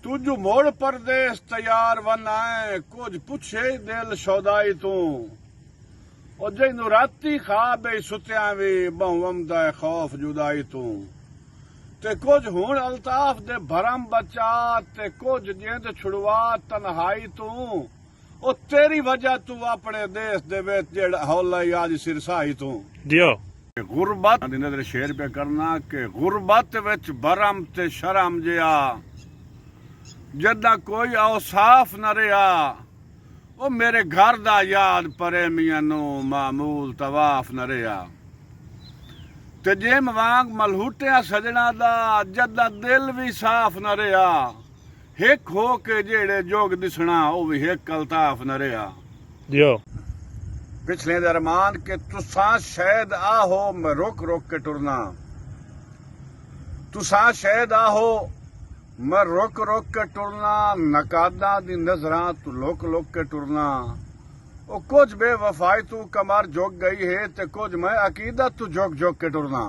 तुझ मोड़ परदेस तैयार वन आए कुछ पुछे दिल सौदाई तू ओ जैनू राती खाब सुत्या भी बहुमदा खौफ जुदाई तू ते कुछ हुण अल्ताफ दे भरम बचा ते कुछ जिंद छुड़वा तन्हाई तू ओ तेरी वजह तू अपने देश दे विच जेड़ा हौला आज सिरसाई तू जियो गुरबत दी नजर शेर पे करना कि गुरबत विच भरम ते शर्म जिया जदा कोई औसाफ न रहा वो मेरे घर दा याद परे मियां नू मामूल तवाफ न रहा ते जिम वांग मलहूटिया सजना दा जदा दिल भी साफ न रहा हिक हो के जेड़े जोग दिसना वो भी हिक अल्ताफ न रहा जियो पिछले दरमान के तुसा शायद आहो मैं रुक रुक के टुरना तुसा शायद आहो मैं रुक रुक के टुरना नकादा दी नजरां तू लुक लुक के टुरना ओ कुछ बेवफाई तू कमर झुक गई है ते कुछ मैं अकीदत तू झुक झुक के टुरना